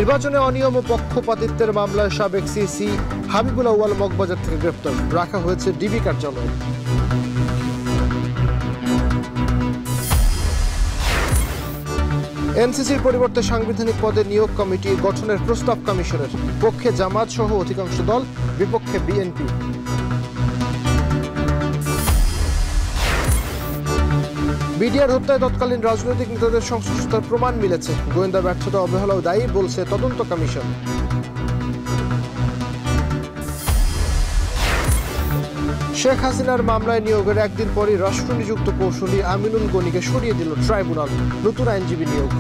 নির্বাচনে অনিয়ম ও পক্ষপাতিত্বের মামলায় সাবেক সিসি হাবিবুল আউয়াল মগবাজার থেকে গ্রেপ্তার, রাখা হয়েছে ডিবি কার্যালয়ে। এনসিসির পরিবর্তে সাংবিধানিক পদে নিয়োগ কমিটি গঠনের প্রস্তাব কমিশনের, পক্ষে জামাত সহ অধিকাংশ দল, বিপক্ষে বিএনপি। বিডিআর হত্যায় তৎকালীন রাজনৈতিক নেতাদের সংশ্লিষ্টতার প্রমাণ মিলেছে, গোয়েন্দা ব্যর্থতা অবহেলাও দায়ী বলছে তদন্ত কমিশন। শেখ হাসিনার মামলায় নিয়োগের একদিন পরই রাষ্ট্রনিযুক্ত কৌশলী আমিনুল গনিকে সরিয়ে দিল ট্রাইব্যুনাল, নতুন আইনজীবী নিয়োগ।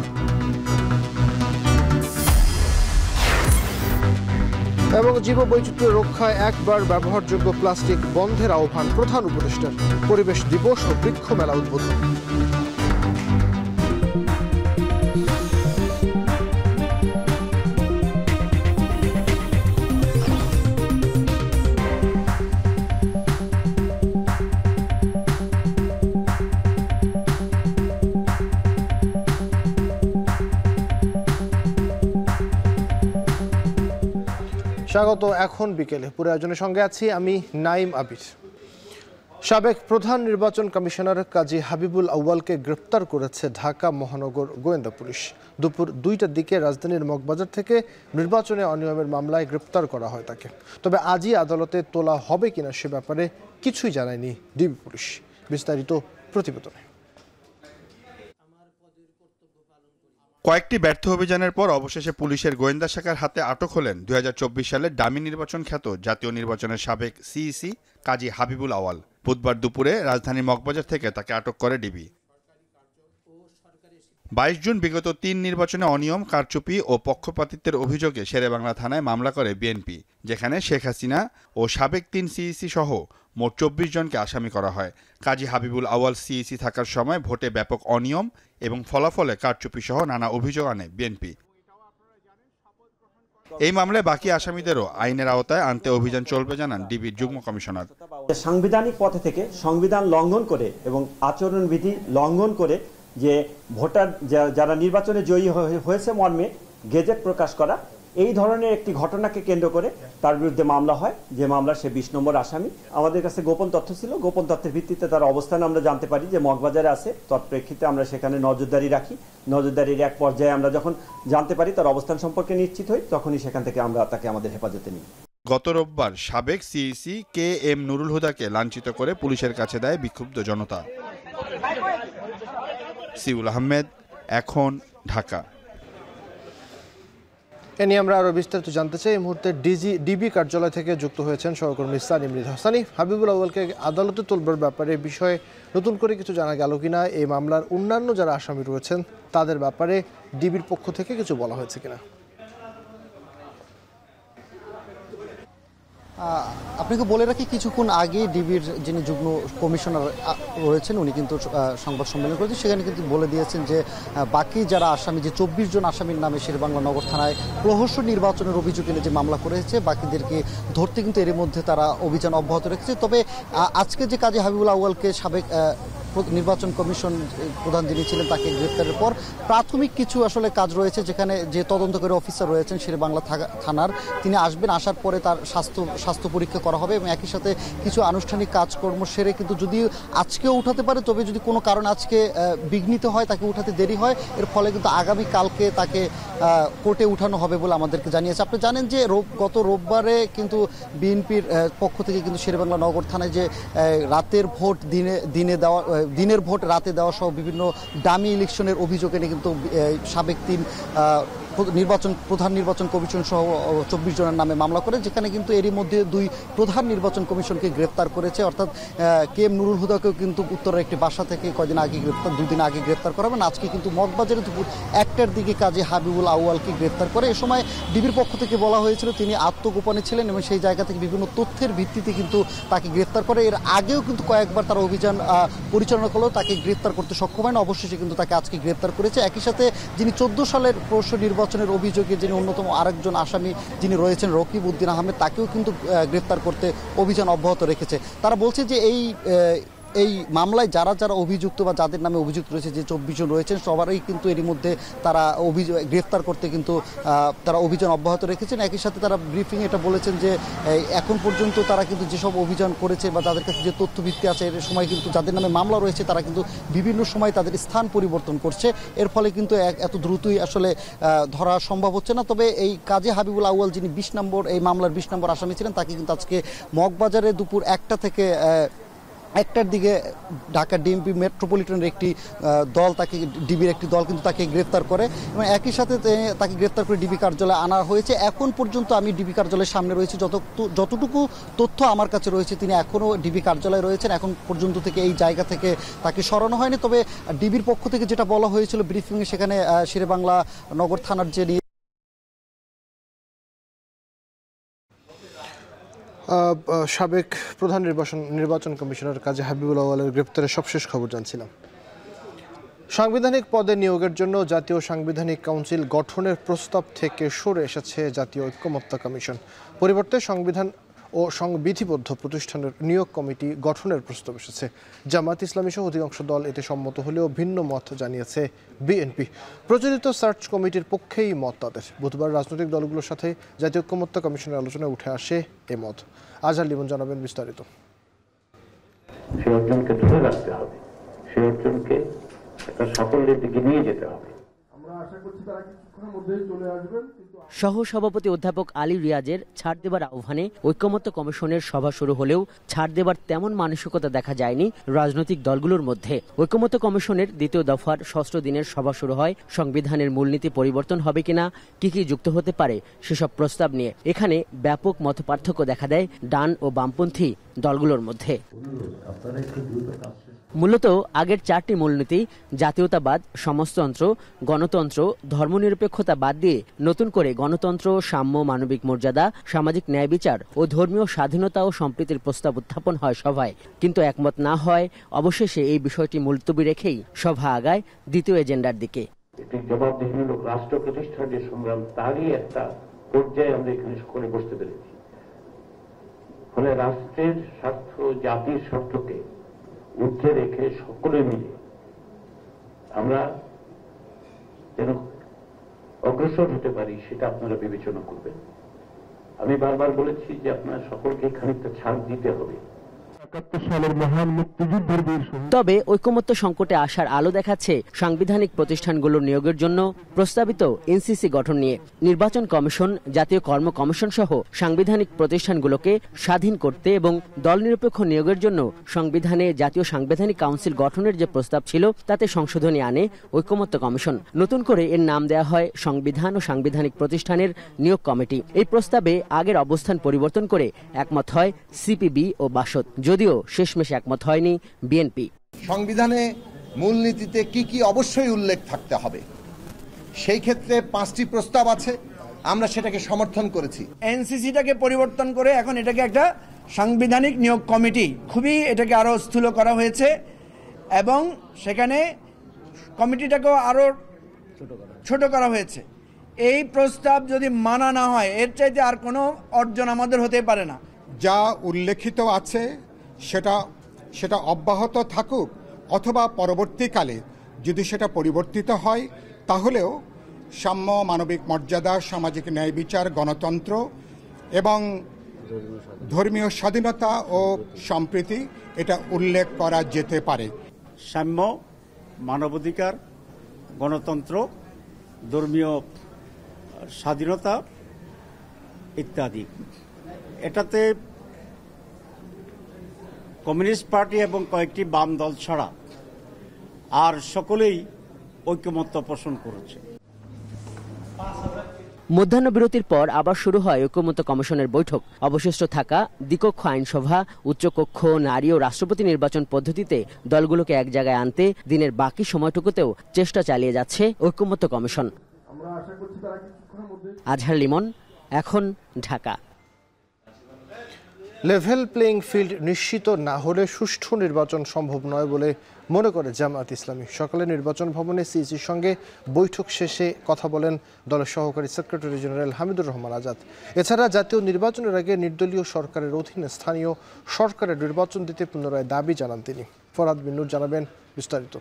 এবং জীববৈচিত্র্য রক্ষায় একবার ব্যবহারযোগ্য প্লাস্টিক বন্ধের আহ্বান প্রধান উপদেষ্টার, পরিবেশ দিবস ও বৃক্ষ মেলা উদ্বোধন। স্বাগত। এখন বিকেলে পুরো আয়োজনের সঙ্গে আছি আমি নাইম আবির। সাবেক প্রধান নির্বাচন কমিশনার কাজী হাবিবুল আউয়ালকে গ্রেপ্তার করেছে ঢাকা মহানগর গোয়েন্দা পুলিশ। দুপুর 2টার দিকে রাজধানীর মগবাজার থেকে নির্বাচনে অনিয়মের মামলায় গ্রেপ্তার করা হয় তাকে। তবে আজই আদালতে তোলা হবে কিনা সে ব্যাপারে কিছুই জানায়নি ডিবি পুলিশ। বিস্তারিত প্রতিবেদনে। কয়েকটি ব্যর্থ অভিযানের পর অবশেষে পুলিশের গোয়েন্দা শাখার হাতে আটক হলেন 2024 সালের ডামি নির্বাচন খ্যাত জাতীয় নির্বাচনের সাবেক সিইসি কাজী হাবিবুল আউয়াল। বুধবার দুপুরে রাজধানীর মগবাজার থেকে তাকে আটক করে ডিবি। 22 জুন বিগত 3 নির্বাচনে অনিয়ম, কারচুপি ও পক্ষপাতিত্বের অভিযোগে শেরেবাংলা থানায় মামলা করে বিএনপি, যেখানে শেখ হাসিনা ও সাবেক 3 সিইসি সহ মোট 24 জনকে আসামি করা হয়। কাজী হাবিবুল আউয়াল সিইসি থাকার সময় ভোটে ব্যাপক অনিয়ম এবং ফলাফলে কারচুপি সহ নানা অভিযোগ আনে বিএনপি। এই মামলায় বাকি আসামিদেরও আইনের আওতায় আনতে অভিযান চলবে জানান ডিবির যুগ্ম কমিশনার। সাংবিধানিক পথে থেকে সংবিধান লঙ্ঘন করে এবং আচরণবিধি লঙ্ঘন করে যে ভোটার যারা নির্বাচনে জয়ী হয়েছে মর্মে গেজেট প্রকাশ করা, এই ধরনের একটি ঘটনাকে কেন্দ্র করে তার বিরুদ্ধে মামলা হয়, যে মামলা সে 20 নম্বর আসামি। আমাদের কাছে গোপন তথ্য ছিল, গোপন তথ্যের ভিত্তিতে তার অবস্থান আমরা জানতে পারি যে মগবাজারে আছে। তৎপ্রেক্ষিতে আমরা সেখানে নজরদারি রাখি। নজরদারির এক পর্যায়ে আমরা যখন জানতে পারি তার অবস্থান সম্পর্কে নিশ্চিত হই, তখনই সেখান থেকে আমরা তাকে আমাদের হেফাজতে নিই। গত রোববার সাবেক সিইসি KM নুরুল হুদাকে লাঞ্ছিত করে পুলিশের কাছে দেয় বিক্ষুব্ধ জনতা। সিউল আহমেদ, এখন, ঢাকা। এ নিয়ে আমরা আরও বিস্তারিত জানতে চাই। এই মুহূর্তে ডিবি কার্যালয় থেকে যুক্ত হয়েছেন সহকর্মী সানি মৃধা। সানি, হাবিবুল আউয়ালকে আদালতে তুলবার ব্যাপারে বিষয়ে নতুন করে কিছু জানা গেল কিনা? এই মামলার অন্যান্য যারা আসামি রয়েছেন তাদের ব্যাপারে ডিবির পক্ষ থেকে কিছু বলা হয়েছে কিনা? আপনাকে বলে রাখি, কিছুক্ষণ আগে ডিবির যিনি যুগ্ম কমিশনার রয়েছেন উনি কিন্তু সংবাদ সম্মেলন করেছেন। সেখানে কিন্তু বলে দিয়েছেন যে বাকি যারা আসামি, যে 24 জন আসামির নামে শেরেবাংলা নগর থানায় প্রহসন নির্বাচনের অভিযোগ এনে যে মামলা করেছে, বাকিদেরকে ধরতে কিন্তু এর মধ্যে তারা অভিযান অব্যাহত রেখেছে। তবে আজকে যে কাজী হাবিবুল আউয়ালকে সাবেক নির্বাচন কমিশন প্রধান যিনি ছিলেন তাকে গ্রেপ্তারের পর প্রাথমিক কিছু আসলে কাজ রয়েছে, যেখানে যে তদন্তকারী অফিসার রয়েছেন শেরেবাংলা থানার, তিনি আসবেন। আসার পরে তার স্বাস্থ্য পরীক্ষা করা হবে এবং একই সাথে কিছু আনুষ্ঠানিক কাজকর্ম সেরে কিন্তু যদি আজকেও উঠাতে পারে, তবে যদি কোনো কারণে আজকে বিঘ্নিত হয়, তাকে উঠাতে দেরি হয়, এর ফলে কিন্তু আগামীকালকে তাকে কোর্টে উঠানো হবে বলে আমাদেরকে জানিয়েছে। আপনি জানেন যে গত রোববারে কিন্তু বিএনপির পক্ষ থেকে কিন্তু শেরেবাংলা নগর থানায় যে রাতের ভোট দিনের ভোট রাতে দেওয়া সহ বিভিন্ন ডামি ইলেকশনের অভিযোগ এনে কিন্তু সাবেক 3 প্রধান নির্বাচন কমিশন সহ 24 জনের নামে মামলা করে, যেখানে কিন্তু এরই মধ্যে 2 প্রধান নির্বাচন কমিশনকে গ্রেপ্তার করেছে। অর্থাৎ KM নুরুল হুদাকেও কিন্তু উত্তরের একটি বাসা থেকে 2 দিন আগে গ্রেপ্তার করা হবে। আজকে কিন্তু মগবাজারে দুপুর 1টার দিকে কাজী হাবিবুল আউয়ালকে গ্রেপ্তার করে। এ সময় ডিবির পক্ষ থেকে বলা হয়েছিল তিনি আত্মগোপনে ছিলেন এবং সেই জায়গা থেকে বিভিন্ন তথ্যের ভিত্তিতে কিন্তু তাকে গ্রেপ্তার করে। এর আগেও কিন্তু কয়েকবার তারা অভিযান পরিচালনা করলেও তাকে গ্রেপ্তার করতে সক্ষম হয় না। অবশেষে কিন্তু তাকে আজকে গ্রেপ্তার করেছে। একই সাথে যিনি 14 সালের প্রহসন নির্বাচনের অভিযোগে যিনি অন্যতম আরেকজন আসামি যিনি রয়েছেন রকিব উদ্দিন আহমেদ, তাকেও কিন্তু গ্রেপ্তার করতে অভিযান অব্যাহত রেখেছে। তারা বলছে যে এই এই মামলায় যারা যারা অভিযুক্ত বা যাদের নামে অভিযুক্ত রয়েছে, যে 24 জন রয়েছেন, সবারই কিন্তু এরই মধ্যে তারা গ্রেফতার করতে কিন্তু তারা অভিযান অব্যাহত রেখেছেন। একই সাথে তারা ব্রিফিংয়ে এটা বলেছেন যে এখন পর্যন্ত তারা কিন্তু যেসব অভিযান করেছে বা তাদের কাছে যে তথ্য ভিত্তি আছে, এর সময় কিন্তু যাদের নামে মামলা রয়েছে তারা কিন্তু বিভিন্ন সময় তাদের স্থান পরিবর্তন করছে। এর ফলে কিন্তু এত দ্রুতই আসলে ধরা সম্ভব হচ্ছে না। তবে এই কাজী হাবিবুল আউয়াল, যিনি 20 নম্বর এই মামলার 20 নম্বর আসামি ছিলেন, তাকে কিন্তু আজকে মগবাজারে দুপুর 1টা থেকে 1টার দিকে ঢাকা ডিএমপি মেট্রোপলিটনের একটি দল, তাকে ডিবির একটি দল কিন্তু তাকে গ্রেফতার করে এবং একই সাথে তাকে গ্রেফতার করে ডিবি কার্যালয়ে আনা হয়েছে। এখন পর্যন্ত আমি ডিবি কার্যালয়ের সামনে রয়েছি, যতটুকু তথ্য আমার কাছে রয়েছে তিনি এখনও ডিবি কার্যালয়ে রয়েছেন। এখন পর্যন্ত থেকে এই জায়গা থেকে তাকে সরানো হয়নি। তবে ডিবির পক্ষ থেকে যেটা বলা হয়েছিল ব্রিফিংয়ে, সেখানে শেরেবাংলা নগর থানার যে সাবেক প্রধান নির্বাচন কমিশনার কাজী হাবিবুল আউয়ালের গ্রেপ্তারের সবশেষ খবর জানছিলাম। সাংবিধানিক পদে নিয়োগের জন্য জাতীয় সাংবিধানিক কাউন্সিল গঠনের প্রস্তাব থেকে সরে এসেছে জাতীয় ঐক্যমত্য কমিশন। পরিবর্তে সংবিধান ও সংবিধিবদ্ধ প্রতিষ্ঠানের নিয়োগ কমিটি গঠনের প্রস্তাব এসেছে। জামায়াত ইসলামী সহ অধিকাংশ দল এতে সম্মত হলেও ভিন্ন মত জানিয়েছে বিএনপি। প্রচলিত সার্চ কমিটির পক্ষেই মত তাদের। বুধবার রাজনৈতিক দলগুলোর সাথে জাতীয় ঐক্যমত্য কমিশনের আলোচনায় উঠে আসে এ মত। আজহার লিমন জানাবেন বিস্তারিত। সে অর্জনকে ধরে রাখতে হবে, সে অর্জনকে একটা সাফল্যের দিকে নিয়ে যেতে হবে। সহ সভাপতি অধ্যাপক আলী রিয়াজের ছাড় দেবার আহ্বানে ঐক্যমত্য কমিশনের সভা শুরু হলেও ছাড় দেবার তেমন মানসিকতা দেখা যায়নি রাজনৈতিক দলগুলোর মধ্যে। ঐক্যমত্য কমিশনের দ্বিতীয় দফার 6ষ্ঠ দিনের সভা শুরু হয় সংবিধানের মূলনীতি পরিবর্তন হবে কিনা, কি কি যুক্ত হতে পারে সেসব প্রস্তাব নিয়ে। এখানে ব্যাপক মতপার্থক্য দেখা দেয় ডান ও বামপন্থী দলগুলোর মধ্যে। মূলত আগের 4টি মূলনীতি জাতীয়তাবাদ, সমাজতন্ত্র, গণতন্ত্র, ধর্মনিরপেক্ষতা বাদ দিয়ে নতুন করে গণতন্ত্র, সাম্য, মানবিক মর্যাদা, সামাজিক ন্যায় বিচার ও ধর্মীয় স্বাধীনতা ও সম্প্রীতির প্রস্তাব উত্থাপন হয় সভায়। কিন্তু একমত না হয় অবশেষে এই বিষয়টি মুলতবি রেখেই সভা আগায় দ্বিতীয় এজেন্ডার দিকে। একটি জবাবদিহিমূলক রাষ্ট্র প্রতিষ্ঠার যে সংগ্রাম, তারই একটা পর্যায়ে আমরা এখানে সকলে বসতে পেরেছি। ফলে রাষ্ট্রের স্বার্থ, জাতির স্বার্থকে ঊর্ধ্বে রেখে সকলে মিলে আমরা যেন অগ্রসর হতে পারি, সেটা আপনারা বিবেচনা করবেন। আমি বারবার বলেছি যে আপনারা সকলকে খানিকটা ছাড় দিতে হবে। তবে ঐকমত্য সংকটে আসার আলো দেখাচ্ছে সাংবিধানিক প্রতিষ্ঠানগুলোর নিয়োগের জন্য প্রস্তাবিত এনসিসি গঠন নিয়ে। নির্বাচন কমিশন, জাতীয় কর্ম কমিশন সহ সাংবিধানিক প্রতিষ্ঠানগুলোকে স্বাধীন করতে এবং দলনিরপেক্ষ নিয়োগের জন্য সংবিধানে জাতীয় সাংবিধানিক কাউন্সিল গঠনের যে প্রস্তাব ছিল তাতে সংশোধনী আনে ঐকমত্য কমিশন। নতুন করে এর নাম দেয়া হয় সংবিধান ও সাংবিধানিক প্রতিষ্ঠানের নিয়োগ কমিটি। এই প্রস্তাবে আগের অবস্থান পরিবর্তন করে একমত হয় সিপিবি ও বাসদ, যদিও শেষমেশ একমত হয়নি বিএনপি। সংবিধানে মূলনীতিতে কি কি অবশ্যই উল্লেখ থাকতে হবে, সেই ক্ষেত্রে 5টি প্রস্তাব আছে, আমরা সেটাকে সমর্থন করেছি। এনসিসিটাকে পরিবর্তন করে এখন এটাকে একটা সাংবিধানিক নিয়োগ কমিটি, খুবই এটাকে আরো স্থূল করা হয়েছে এবং সেখানে কমিটিটাকেও আরো ছোট করা হয়েছে। এই প্রস্তাব যদি মানা না হয়, এর চাইতে আর কোনো অর্জন আমাদের হতে পারে না। যা উল্লেখিত আছে সেটা অব্যাহত থাকুক, অথবা পরবর্তীকালে যদি সেটা পরিবর্তিত হয়, তাহলেও সাম্য, মানবিক মর্যাদা, সামাজিক ন্যায় বিচার, গণতন্ত্র এবং ধর্মীয় স্বাধীনতা ও সম্প্রীতি এটা উল্লেখ করা যেতে পারে। সাম্য, মানবাধিকার, গণতন্ত্র, ধর্মীয় স্বাধীনতা ইত্যাদি। এটাতে কমিউনিস্ট পার্টি এবং কয়েকটি বাম দল ছাড়া আর সকলেই ঐক্যমত্য পোষণ করেছে। মধ্যাহ্ন বিরতির পর আবার শুরু হয় ঐক্যমত্য কমিশনের বৈঠক। অবশিষ্ট থাকা দ্বিকক্ষ আইনসভা, উচ্চকক্ষ, নারী ও রাষ্ট্রপতি নির্বাচন পদ্ধতিতে দলগুলোকে এক জায়গায় আনতে দিনের বাকি সময়টুকুতেও চেষ্টা চালিয়ে যাচ্ছে ঐক্যমত্য কমিশন। আজহার লিমন, এখন ঢাকা। লেভেল প্লেইং ফিল্ড নিশ্চিত না হলে সুষ্ঠু নির্বাচন সম্ভব নয় বলে মনে করে জামায়াত ইসলামী। সকালে নির্বাচন ভবনে সিইসির সঙ্গে বৈঠক শেষে কথা বলেন দলের সহকারী সেক্রেটারি জেনারেল হামিদুর রহমান আজাদ। এছাড়া জাতীয় নির্বাচনের আগে নির্দলীয় সরকারের অধীনে স্থানীয় সরকারের নির্বাচন দিতে পুনরায় দাবি জানান তিনি। ফরহাদ বিন নূর জানাবেন বিস্তারিত।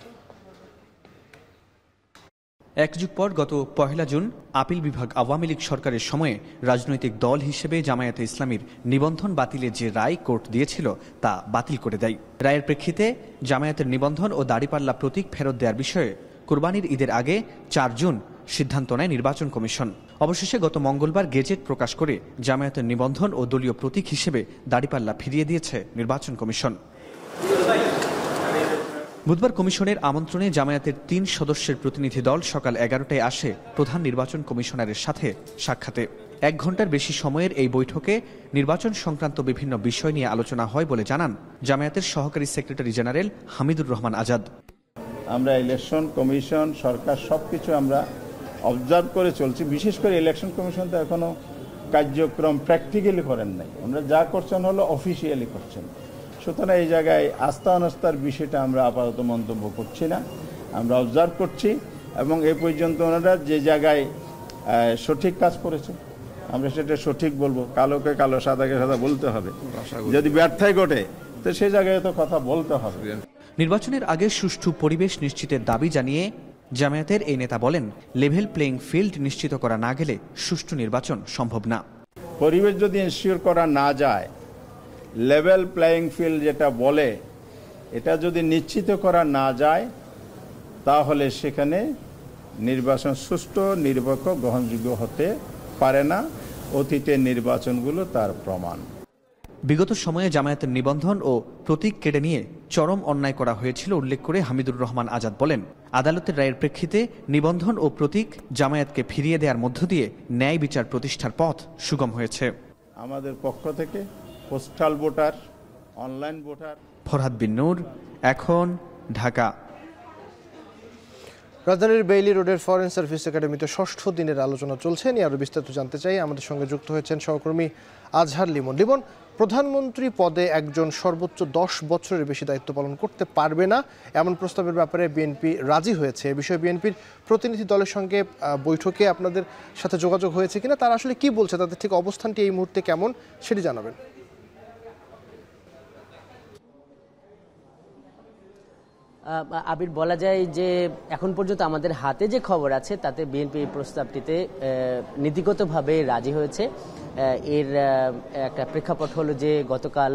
এক যুগ পর গত 1 জুন আপিল বিভাগ আওয়ামী লীগ সরকারের সময়ে রাজনৈতিক দল হিসেবে জামায়াতে ইসলামীর নিবন্ধন বাতিলের যে রায় কোর্ট দিয়েছিল তা বাতিল করে দেয়। রায়ের প্রেক্ষিতে জামায়াতের নিবন্ধন ও দাড়িপাল্লা প্রতীক ফেরত দেওয়ার বিষয়ে কুরবানির ঈদের আগে 4 জুন সিদ্ধান্ত নেয় নির্বাচন কমিশন। অবশেষে গত মঙ্গলবার গেজেট প্রকাশ করে জামায়াতের নিবন্ধন ও দলীয় প্রতীক হিসেবে দাড়িপাল্লা ফিরিয়ে দিয়েছে নির্বাচন কমিশন। বুধবার কমিশনের আমন্ত্রণে জামায়াতের 3 সদস্যের প্রতিনিধি দল সকাল 11টায় আসে প্রধান নির্বাচন কমিশনারের সাথে সাক্ষাতে। 1 ঘন্টার বেশি সময়ের এই বৈঠকে নির্বাচন সংক্রান্ত বিভিন্ন বিষয় নিয়ে আলোচনা হয় বলে জানান জামায়াতের সহকারী সেক্রেটারি জেনারেল হামিদুর রহমান আজাদ। আমরা ইলেকশন কমিশন সরকার সবকিছু আমরা অবজার্ভ করে চলছি। বিশেষ করে ইলেকশন কমিশন তো এখনো কার্যক্রম প্র্যাকটিক্যালি করেন নাই, আমরা যা করছেন হলো অফিসিয়ালি করছেন। সুতরাং এই জায়গায় আস্থা অনাস্থার বিষয়টা আমরা আপাতত মন্তব্য করছি না, আমরা অবজার্ভ করছি এবং এই পর্যন্ত ওনারা যে জায়গায় সঠিক কাজ করেছে আমরা সেটা সঠিক বলবো। কালোকে কালো, সাদাকে সাদা বলতে হবে। যদি ব্যর্থই ঘটে তো সেই জায়গায় তো কথা বলতে হবে। নির্বাচনের আগে সুষ্ঠু পরিবেশ নিশ্চিতের দাবি জানিয়ে জামায়াতের এই নেতা বলেন, লেভেল প্লেইং ফিল্ড নিশ্চিত করা না গেলে সুষ্ঠু নির্বাচন সম্ভব না। পরিবেশ যদি ইনশিওর করা না যায়, লেভেল প্লেইং ফিল্ড যেটা বলে এটা যদি নিশ্চিত করা না যায় তাহলে সেখানে নির্বাচন সুষ্ঠু, নিরপেক্ষ, গ্রহণযোগ্য হতে পারে না। অতীতের নির্বাচনগুলো তার প্রমাণ। বিগত সময়ে জামায়াতের নিবন্ধন ও প্রতীক কেড়ে নিয়ে চরম অন্যায় করা হয়েছিল উল্লেখ করে হামিদুর রহমান আজাদ বলেন, আদালতের রায়ের প্রেক্ষিতে নিবন্ধন ও প্রতীক জামায়াতকে ফিরিয়ে দেওয়ার মধ্য দিয়ে ন্যায় বিচার প্রতিষ্ঠার পথ সুগম হয়েছে। আমাদের পক্ষ থেকে postal voter, online voter. Farhad bin Noor, এখন, ঢাকা। রাজধানীর বেইলি রোডের ফরেন সার্ভিস একাডেমিতে ষষ্ঠ দিনের আলোচনা চলছে। নিয়ে আরও বিস্তারিত জানতে চাই, আমাদের সঙ্গে যুক্ত হয়েছেন সহকর্মী আজহার লিমন। লিমন, প্রধানমন্ত্রী পদে একজন সর্বোচ্চ 10 বছরের বেশি দায়িত্ব পালন করতে পারবে না এমন প্রস্তাবের ব্যাপারে বিএনপি রাজি হয়েছে। এ বিষয়ে বিএনপির প্রতিনিধি দলের সঙ্গে বৈঠকে আপনাদের সাথে যোগাযোগ হয়েছে কিনা, তারা আসলে কি বলছে, তাদের ঠিক অবস্থানটি এই মুহূর্তে কেমন সেটি জানাবেন। আবির, বলা যায় যে এখন পর্যন্ত আমাদের হাতে যে খবর আছে তাতে বিএনপি প্রস্তাবটিতে নীতিগতভাবে রাজি হয়েছে। এর একটা প্রেক্ষাপট হলো যে গতকাল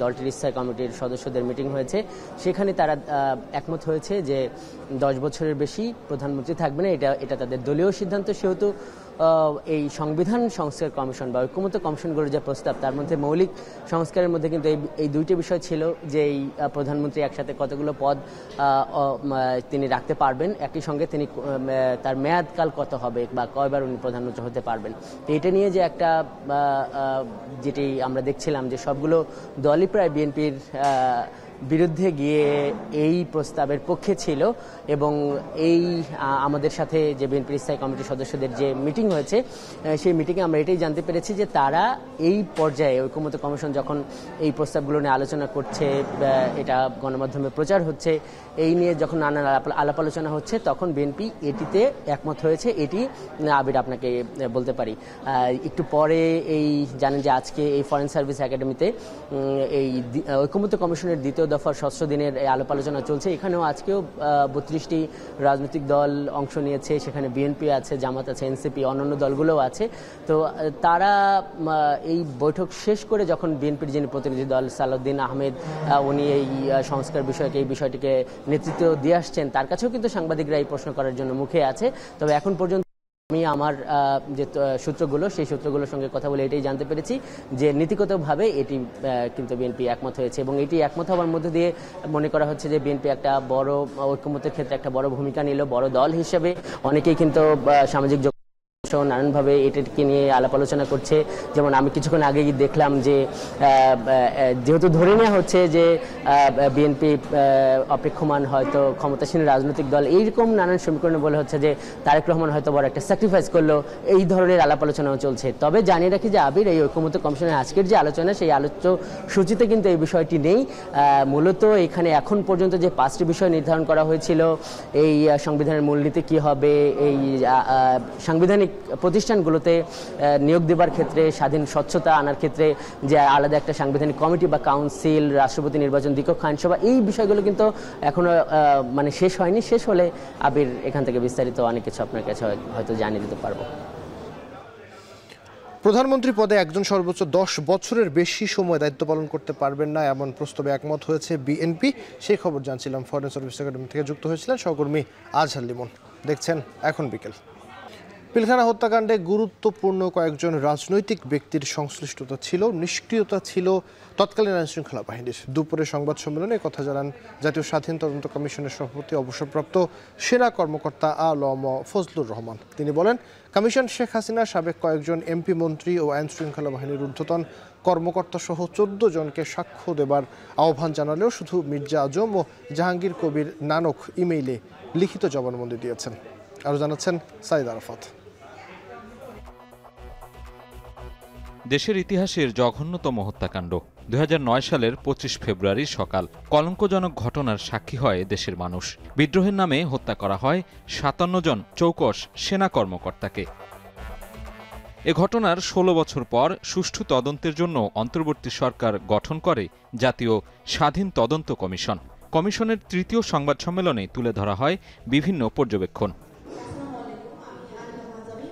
দলটির স্থায়ী কমিটির সদস্যদের মিটিং হয়েছে, সেখানে তারা একমত হয়েছে যে 10 বছরের বেশি প্রধানমন্ত্রী থাকবে না, এটা তাদের দলীয় সিদ্ধান্ত। সেহেতু এই সংবিধান সংস্কার কমিশন বা ঐক্যমত্য কমিশনগুলোর যে প্রস্তাব, তার মধ্যে মৌলিক সংস্কারের মধ্যে কিন্তু এই দুইটি বিষয় ছিল যে এই প্রধানমন্ত্রী একসাথে কতগুলো পদ তিনি রাখতে পারবেন, একই সঙ্গে তিনি তার মেয়াদকাল কত হবে বা কয়বার উনি প্রধানমন্ত্রী হতে পারবেন। তো এটা নিয়ে যে একটা যেটি আমরা দেখছিলাম যে সবগুলো দলই প্রায় বিএনপির বিরুদ্ধে গিয়ে এই প্রস্তাবের পক্ষে ছিল এবং এই আমাদের সাথে যে বিএনপির স্থায়ী কমিটির সদস্যদের যে মিটিং হয়েছে সেই মিটিংয়ে আমরা এটাই জানতে পেরেছি যে তারা এই পর্যায়ে ঐক্যমত্য কমিশন যখন এই প্রস্তাবগুলো নিয়ে আলোচনা করছে, এটা গণমাধ্যমে প্রচার হচ্ছে, এই নিয়ে যখন নানান আলাপ আলোচনা হচ্ছে তখন বিএনপি এটিতে একমত হয়েছে। এটি আবির আপনাকে বলতে পারি। একটু পরে এই জানেন যে আজকে এই ফরেন সার্ভিস একাডেমিতে এই ঐক্যমত্য কমিশনের দ্বিতীয় দফার ষষ্ঠ দিনের আলাপ আলোচনা চলছে। এখানেও আজকেও 32টি রাজনৈতিক দল অংশ নিয়েছে, সেখানে বিএনপি আছে, জামাত আছে, এনসিপি, অন্যান্য দলগুলোও আছে। তো তারা এই বৈঠক শেষ করে যখন বিএনপির যিনি প্রতিনিধি দল সালাউদ্দিন আহমেদ, উনি এই সংস্কার বিষয়কে, এই বিষয়টিকে নেতৃত্ব দিয়ে আসছেন, তার কাছেও কিন্তু সাংবাদিকরা এই প্রশ্ন করার জন্য মুখে আছে। তবে এখন পর্যন্ত আমি আমার যে সূত্রগুলো, সেই সূত্রগুলোর সঙ্গে কথা বলে এটাই জানতে পেরেছি যে নীতিগতভাবে এটি কিন্তু বিএনপি একমত হয়েছে এবং এটি একমত হওয়ার মধ্যে দিয়ে মনে করা হচ্ছে যে বিএনপি একটা বড় ঐক্যমত্যের ক্ষেত্রে একটা বড় ভূমিকা নিল, বড় দল হিসেবে। অনেকেই কিন্তু সামাজিক নানানভাবে এটাকে নিয়ে আলাপ আলোচনা করছে। যেমন আমি কিছুক্ষণ আগেই দেখলাম যে যেহেতু ধরে নেওয়া হচ্ছে যে বিএনপি অপেক্ষমান হয়তো ক্ষমতাসীন রাজনৈতিক দল, এইরকম নানান সমীকরণে বলে হচ্ছে যে তারেক রহমান হয়তো বড় একটা স্যাক্রিফাইস করলো, এই ধরনের আলাপ আলোচনাও চলছে। তবে জানিয়ে রাখি যে আবির, এই ঐক্যমত্য কমিশনের আজকের যে আলোচনা, সেই আলোচ্য সূচিতে কিন্তু এই বিষয়টি নেই। মূলত এখানে এখন পর্যন্ত যে 5টি বিষয় নির্ধারণ করা হয়েছিল, এই সংবিধানের মূলনীতি কী হবে, এই সাংবিধানিক প্রতিষ্ঠানগুলোতে নিয়োগ দেবার ক্ষেত্রে, স্বাধীন স্বচ্ছতা আনার ক্ষেত্রে যে আলাদা একটা সাংবিধানিক কমিটি বা কাউন্সিল, রাষ্ট্রপতি নির্বাচন, দ্বিকক্ষ আইনসভা, এই বিষয়গুলো কিন্তু এখনো মানে শেষ হয়নি। শেষ হলে আবির এখান থেকে বিস্তারিত অনেক কিছু আপনার কাছে হয়তো জানিয়ে দিতে পারবো। প্রধানমন্ত্রী পদে একজন সর্বোচ্চ 10 বছরের বেশি সময় দায়িত্ব পালন করতে পারবেন না, এমন প্রস্তাবে একমত হয়েছে বিএনপি। সেই খবর জানছিলাম ফরেন সার্ভিস একাডেমি থেকে যুক্ত হয়েছিলেন সহকর্মী আজহার লিমন। দেখছেন এখন বিকেল। পিলখানা হত্যাকাণ্ডে গুরুত্বপূর্ণ কয়েকজন রাজনৈতিক ব্যক্তির সংশ্লিষ্টতা ছিল, নিষ্ক্রিয়তা ছিল তৎকালীন আইনশৃঙ্খলা বাহিনীর। দুপুরে সংবাদ সম্মেলনে কথা জানান জাতীয় স্বাধীন তদন্ত কমিশনের সভাপতি অবসরপ্রাপ্ত সেনা কর্মকর্তা আ.ল.ম ফজলুর রহমান। তিনি বলেন, কমিশন শেখ হাসিনা, সাবেক কয়েকজন এমপি, মন্ত্রী ও আইনশৃঙ্খলা বাহিনীর ঊর্ধ্বতন কর্মকর্তা সহ 14 জনকে সাক্ষ্য দেবার আহ্বান জানালেও শুধু মির্জা আজম ও জাহাঙ্গীর কবির নানক ইমেইলে লিখিত জবানবন্দি দিয়েছেন। আরও জানাচ্ছেন সাইদ আরাফাত। দেশের ইতিহাসের জঘন্যতম হত্যাকাণ্ড 2009 সালের 25 ফেব্রুয়ারি সকাল। কলঙ্কজনক ঘটনার সাক্ষী হয় দেশের মানুষ। বিদ্রোহের নামে হত্যা করা হয় 57 জন চৌকস সেনা কর্মকর্তাকে। এ ঘটনার 16 বছর পর সুষ্ঠু তদন্তের জন্য অন্তর্বর্তী সরকার গঠন করে জাতীয় স্বাধীন তদন্ত কমিশন। কমিশনের তৃতীয় সংবাদ সম্মেলনে তুলে ধরা হয় বিভিন্ন পর্যবেক্ষণ।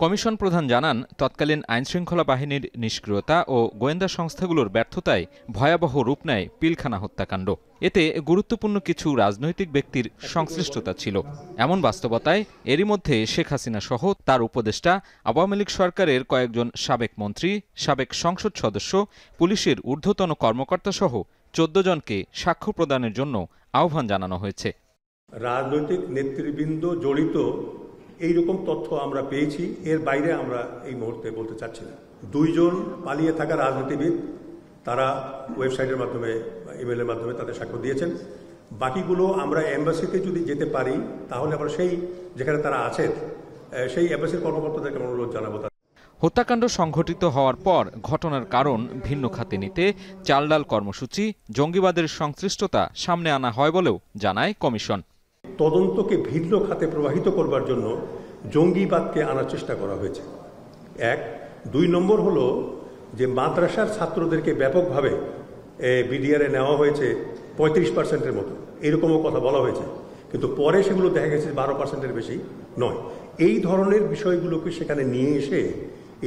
কমিশন প্রধান জানান, তৎকালীন আইনশৃঙ্খলা বাহিনীর নিষ্ক্রিয়তা ও গোয়েন্দা সংস্থাগুলোর ব্যর্থতায় ভয়াবহ রূপ নেয় পিলখানা হত্যাকাণ্ড। এতে গুরুত্বপূর্ণ কিছু রাজনৈতিক ব্যক্তির সংশ্লিষ্টতা ছিল। এমন বাস্তবতায় এরই মধ্যে শেখ হাসিনা সহ তার উপদেষ্টা, আওয়ামী লীগ সরকারের কয়েকজন সাবেক মন্ত্রী, সাবেক সংসদ সদস্য, পুলিশের ঊর্ধ্বতন কর্মকর্তা সহ 14 জনকে সাক্ষ্য প্রদানের জন্য আহ্বান জানানো হয়েছে। রাজনৈতিক নেতৃবৃন্দ জড়িত এইরকম তথ্য আমরা পেয়েছি, এর বাইরে আমরা এই মুহূর্তে বলতে চাচ্ছি না। 2 জন পালিয়ে থাকা রাজনীতিবিদ, তারা ওয়েবসাইটের মাধ্যমে, ইমেলের মাধ্যমে তাদের সাক্ষ্য দিয়েছেন। বাকিগুলো আমরা এম্বাসিতে যদি যেতে পারি, তাহলে আমরা সেই যেখানে তারা আছেন সেই এম্বাসির কর্মকর্তাদেরকে অনুরোধ জানাবো। হত্যাকাণ্ড সংঘটিত হওয়ার পর ঘটনার কারণ ভিন্ন খাতে নিতে চালডাল কর্মসূচি, জঙ্গিবাদের সংশ্লিষ্টতা সামনে আনা হয় বলেও জানায় কমিশন। তদন্তকে ভিন্ন খাতে প্রবাহিত করবার জন্য জঙ্গিবাদকে আনার চেষ্টা করা হয়েছে। 1, 2 নম্বর হলো যে মাদ্রাসার ছাত্রদেরকে ব্যাপকভাবে বিডিআরে নেওয়া হয়েছে 35%-এর মতো, এরকমও কথা বলা হয়েছে, কিন্তু পরে সেগুলো দেখা গেছে 12%-এর বেশি নয়। এই ধরনের বিষয়গুলোকে সেখানে নিয়ে এসে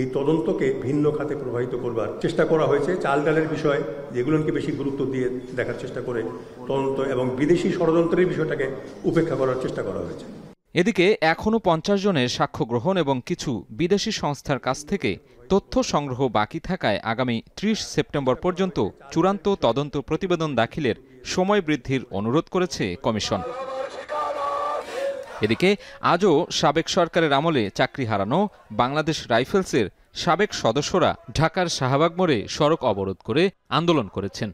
এই তদন্তকে ভিন্ন খাতে প্রবাহিত করবার চেষ্টা করা হয়েছে। চালডালের বিষয়, যেগুলোকে বেশি গুরুত্ব দিয়ে দেখার চেষ্টা করে তদন্ত এবং বিদেশি ষড়যন্ত্রের বিষয়টাকে উপেক্ষা করার চেষ্টা করা হয়েছে। এদিকে এখনও 50 জনের সাক্ষ্য গ্রহণ এবং কিছু বিদেশি সংস্থার কাছ থেকে তথ্য সংগ্রহ বাকি থাকায় আগামী 30 সেপ্টেম্বর পর্যন্ত চূড়ান্ত তদন্ত প্রতিবেদন দাখিলের সময় বৃদ্ধির অনুরোধ করেছে কমিশন। এদিকে আজও সাবেক সরকারের আমলে চাকরি হারানো বাংলাদেশ রাইফেলসের সাবেক সদস্যরা ঢাকার শাহবাগ মোড়ে সড়ক অবরোধ করে আন্দোলন করেছেন।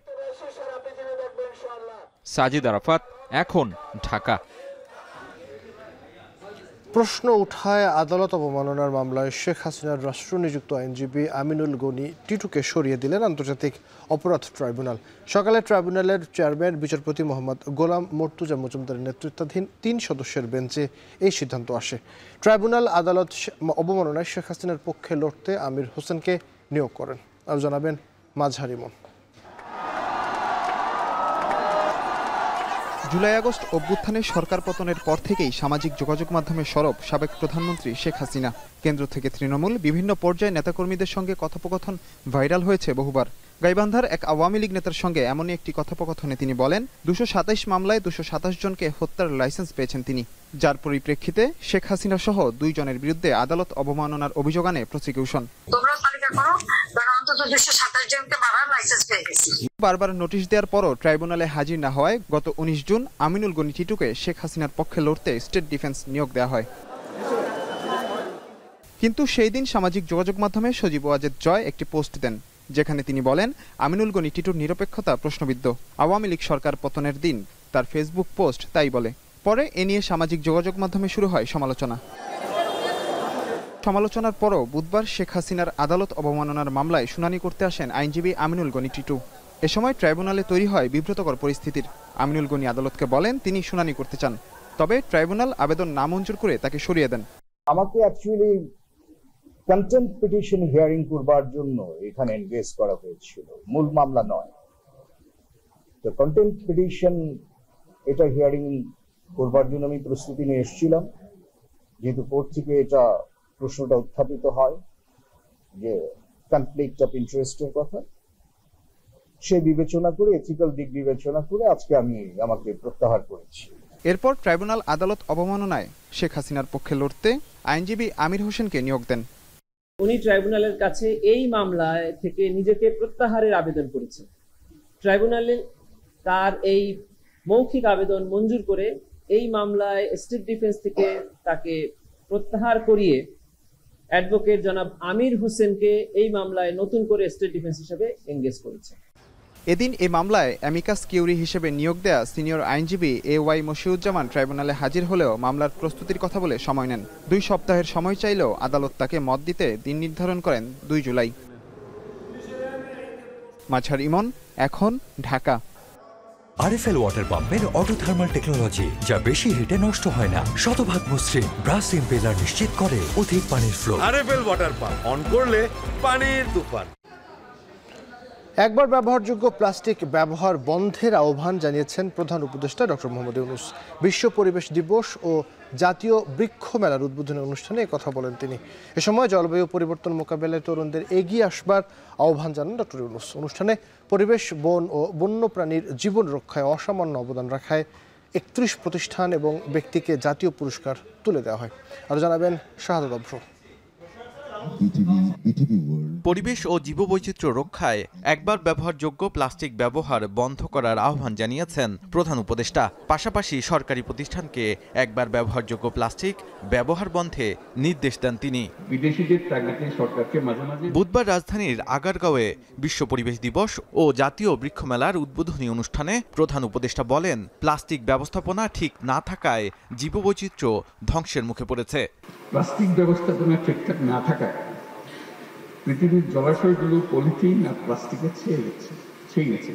সাজিদ আরাফাত, এখন ঢাকা। প্রশ্ন উঠায় আদালত অবমাননার মামলায় শেখ হাসিনার রাষ্ট্রনিযুক্ত আইনজীবী আমিনুল গনি টিটুকে সরিয়ে দিলেন আন্তর্জাতিক অপরাধ ট্রাইব্যুনাল। সকালে ট্রাইব্যুনালের চেয়ারম্যান বিচারপতি মোহাম্মদ গোলাম মর্তুজা মজুমদারের নেতৃত্বাধীন 3 সদস্যের বেঞ্চে এই সিদ্ধান্ত আসে। ট্রাইব্যুনাল আদালত অবমাননায় শেখ হাসিনার পক্ষে লড়তে আমির হোসেনকে নিয়োগ করেন। আর জানাবেন মাঝহার ইমন। জুলাই আগস্ট অভ্যুত্থানের সরকার পতনের পর থেকেই সামাজিক যোগাযোগ মাধ্যমে সরব সাবেক প্রধানমন্ত্রী শেখ হাসিনা। কেন্দ্র থেকে তৃণমূল বিভিন্ন পর্যায়ে নেতাকর্মীদের সঙ্গে কথোপকথন ভাইরাল হয়েছে বহুবার। গাইবান্ধার এক আওয়ামী লীগ নেতার সঙ্গে এমনই একটি কথোপকথনে তিনি বলেন, 227 মামলায় 227 জনকে হত্যার লাইসেন্স পেয়েছেন তিনি, যার পরিপ্রেক্ষিতে শেখ হাসিনা সহ 2 জনের বিরুদ্ধে আদালত অবমাননার অভিযোগ আনে প্রসিকিউশন। বারবার নোটিশ দেওয়ার পরও ট্রাইব্যুনালে হাজির না হওয়ায় গত 19 জুন আমিনুল গনি টিটুকে শেখ হাসিনার পক্ষে লড়তে স্টেট ডিফেন্স নিয়োগ দেওয়া হয়। কিন্তু সেই দিন সামাজিক যোগাযোগ মাধ্যমে সজীব ওয়াজেদ জয় একটি পোস্ট দেন, যেখানে তিনি বলেন আমিনুল গনি টিটুর নিরপেক্ষতা প্রশ্নবিদ্ধ। আওয়ামী লীগ সরকার পতনের দিন তার ফেসবুক পোস্ট তাই বলে। পরে এ নিয়ে সামাজিক যোগাযোগ মাধ্যমে শুরু হয় সমালোচনার পরও বুধবার শেখ হাসিনার আদালত অবমাননার মামলায় শুনানি করতে আসেন আইনজীবী আমিনুল গনি টিটু। এ সময় ট্রাইব্যুনালে তৈরি হয় বিব্রতকর পরিস্থিতির। আমিনুল গনি আদালতকে বলেন তিনি শুনানি করতে চান, তবে ট্রাইব্যুনাল আবেদন নামঞ্জুর করে তাকে সরিয়ে দেন। আমাকে অ্যাকচুয়ালি কন্টেম্পট পিটিশন হিয়ারিং করবার জন্য এখানে এনগেজ করা হয়েছিল, মূল মামলা নয়। তো কন্টেম্পট পিটিশন এটা হিয়ারিং করবার জন্য আমি প্রস্তুতি নিয়ে এসেছিলাম, যেহেতু কোর্ট থেকে এটা প্রশ্নটা উত্থাপিত হয় যে কনফ্লিক্ট অফ ইন্টারেস্টের কথা, সে বিবেচনা করে, এথিক্যাল দিক বিবেচনা করে আজকে আমি আমাকে প্রত্যাহার করেছি। এরপর ট্রাইব্যুনাল আদালত অবমাননায় শেখ হাসিনার পক্ষে লড়তে আইনজীবী আমির হোসেনকে নিয়োগ দেন। উনি ট্রাইব্যুনালের কাছে এই মামলায় থেকে নিজেকে প্রত্যাহারের আবেদন করেছেন। ট্রাইব্যুনালে তার এই মৌখিক আবেদন মঞ্জুর করে এই মামলায় স্টেট ডিফেন্স থেকে তাকে প্রত্যাহার করিয়ে অ্যাডভোকেট জনাব আমির হোসেনকে এই মামলায় নতুন করে স্টেট ডিফেন্স হিসেবে এনগেজ করেছে। এদিন এই মামলায় অ্যামিকাস কিউরি হিসেবে নিয়োগ দেয়া সিনিয়র আইনজীবী AY মশিউজ্জামান ট্রাইব্যুনালে হাজির হলেও মামলার প্রস্তুতির কথা বলে সময় নেন। 2 সপ্তাহের সময় চাইলেও আদালত তাকে মত দিতে দিন নির্ধারণ করেন 2 জুলাই। মাঝার ইমন, এখন, ঢাকা। আরএফএল ওয়াটার পাম্পের অটো থার্মাল টেকনোলজি, যা বেশি হিটে নষ্ট হয় না, শতভাগ মসৃণ, ব্রাশ ইম্পেলার নিশ্চিত করে অধিক পানির flow. RFL water pump on করলে পানির তুফান। একবার ব্যবহারযোগ্য প্লাস্টিক ব্যবহার বন্ধের আহ্বান জানিয়েছেন প্রধান উপদেষ্টা ডক্টর মোহাম্মদ ইউনূস। বিশ্ব পরিবেশ দিবস ও জাতীয় বৃক্ষ মেলার উদ্বোধনী অনুষ্ঠানে কথা বলেন তিনি। এ সময় জলবায়ু পরিবর্তন মোকাবেলায় তরুণদের এগিয়ে আসবার আহ্বান জানান ডক্টর ইউনূস। অনুষ্ঠানে পরিবেশ, বন ও বন্যপ্রাণীর জীবন রক্ষায় অসামান্য অবদান রাখায় 31 প্রতিষ্ঠান এবং ব্যক্তিকে জাতীয় পুরস্কার তুলে দেওয়া হয়। আরও জানাবেন শাহাদাত অভ্র। পরিবেশ ও জীববৈচিত্র্য রক্ষায় একবার ব্যবহারযোগ্য প্লাস্টিক ব্যবহার বন্ধ করার আহ্বান জানিয়েছেন প্রধান উপদেষ্টা। পাশাপাশি সরকারি প্রতিষ্ঠানকে একবার ব্যবহারযোগ্য প্লাস্টিক ব্যবহার বন্ধে নির্দেশ দেন তিনি। বিদেশিদের তাগিদে সরকারকে মাঝে মাঝে বুধবার রাজধানীর আগারগাঁওয়ে বিশ্ব পরিবেশ দিবস ও জাতীয় বৃক্ষ মেলার উদ্বোধনী অনুষ্ঠানে প্রধান উপদেষ্টা বলেন, প্লাস্টিক ব্যবস্থাপনা ঠিক না থাকায় জীববৈচিত্র্য ধ্বংসের মুখে পড়েছে। প্লাস্টিক ব্যবস্থাপনা ঠিকঠাক না থাকায় পৃথিবীর জলাশয়গুলো পলিথিন আর প্লাস্টিকে ছেয়ে গেছে,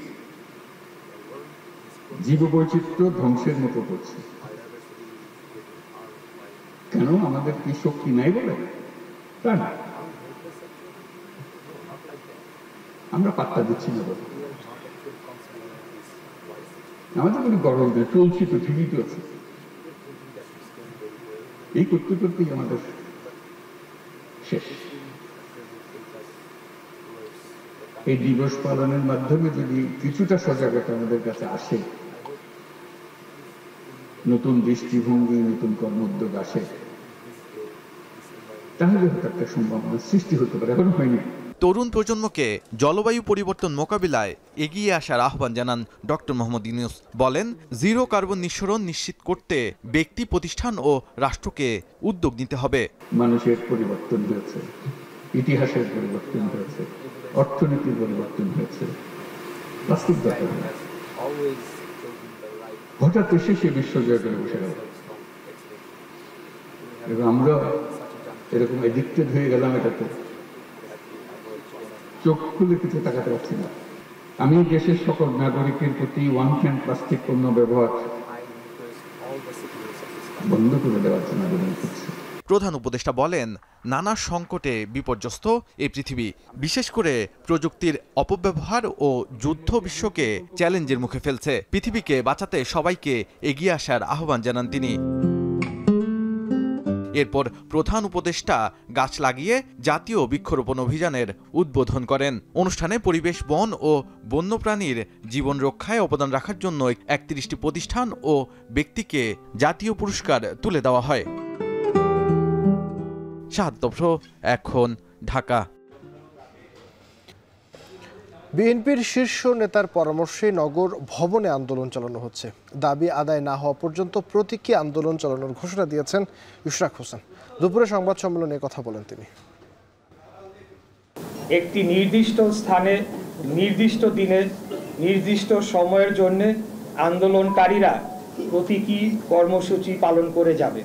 জীববৈচিত্র্য ধ্বংসের মতো পড়ছে। কেন? আমাদের কি শক্তি নাই বলে? তা না, আমরা পাত্তা দিচ্ছি না বলে। আমাদের কোনো গরম নেই, চলছি তো, ঠিকই তো আছে। এই করতে করতেই আমাদের শেষ। এই দিবস পালনের মাধ্যমে যদি কিছুটা সজাগতা আমাদের কাছে আসে, নতুন দৃষ্টিভঙ্গি, নতুন কর্ম উদ্যোগ আসে, তাহলে হয়তো একটা সম্ভাবনা সৃষ্টি হতে পারে, এখনো হয়নি। তরুণ প্রজন্মকে জলবায়ু পরিবর্তন মোকাবিলায় এগিয়ে আসার আহ্বান জানান ডক্টর মোহাম্মদ ইউনূস। বলেন, জিরো কার্বন নিঃসরণ নিশ্চিত করতে ব্যক্তি, প্রতিষ্ঠান ও রাষ্ট্রকে উদ্যোগ নিতে হবে। মানুষের পরিবর্তন হয়েছে, ইতিহাসের পরিবর্তন হয়েছে, অর্থনীতির পরিবর্তন হয়েছে, প্লাস্টিক দরকার নেই। হঠাৎ এসে সে বিশ্বজয় করে বসে গেল এবং আমরা এরকম এডিক্টেড হয়ে গেলাম এটাতে, চোখ খুলে কিছু তাকাতে পারছি না। আমি দেশের সকল নাগরিকের প্রতি ওয়ান টাইম প্লাস্টিক পণ্য ব্যবহার বন্ধ করে দেওয়ার জন্য আবেদন করছি। প্রধান উপদেষ্টা বলেন, নানা সংকটে বিপর্যস্ত এই পৃথিবী, বিশেষ করে প্রযুক্তির অপব্যবহার ও যুদ্ধ বিশ্বকে চ্যালেঞ্জের মুখে ফেলছে। পৃথিবীকে বাঁচাতে সবাইকে এগিয়ে আসার আহ্বান জানান তিনি। এরপর প্রধান উপদেষ্টা গাছ লাগিয়ে জাতীয় বৃক্ষরোপণ অভিযানের উদ্বোধন করেন। অনুষ্ঠানে পরিবেশ, বন ও বন্যপ্রাণীর জীবন রক্ষায় অবদান রাখার জন্য 31টি প্রতিষ্ঠান ও ব্যক্তিকে জাতীয় পুরস্কার তুলে দেওয়া হয়। শাহাদাত অভ্র, এখন, ঢাকা। বিএনপির শীর্ষ নেতার পরামর্শে নগর ভবনে আন্দোলন চালানো হচ্ছে। দাবি আদায় না হওয়া পর্যন্ত প্রতীকী আন্দোলন চালানোর ঘোষণা দিয়েছেন ইশরাক হোসেন। দুপুরে সংবাদ সম্মেলনে কথা বলেন তিনি। একটি নির্দিষ্ট স্থানে, নির্দিষ্ট দিনে, নির্দিষ্ট সময়ের জন্য আন্দোলনকারীরা প্রতীকী কর্মসূচি পালন করে যাবে।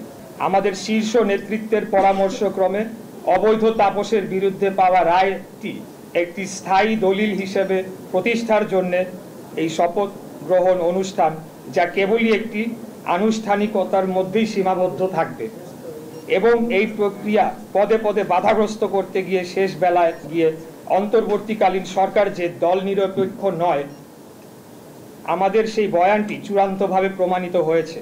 আমাদের শীর্ষ নেতৃত্বের পরামর্শক্রমে অবৈধ তাপসের বিরুদ্ধে পাওয়া রায়টি একটি স্থায়ী দলিল হিসেবে প্রতিষ্ঠার জন্য এই শপথ গ্রহণ অনুষ্ঠান, যা কেবলই একটি আনুষ্ঠানিকতার মধ্যেই সীমাবদ্ধ থাকবে, এবং এই প্রক্রিয়া পদে পদে বাধাগ্রস্ত করতে গিয়ে শেষ বেলায় গিয়ে অন্তর্বর্তীকালীন সরকার যে দল নিরপেক্ষ নয়, আমাদের সেই বয়ানটি চূড়ান্তভাবে প্রমাণিত হয়েছে।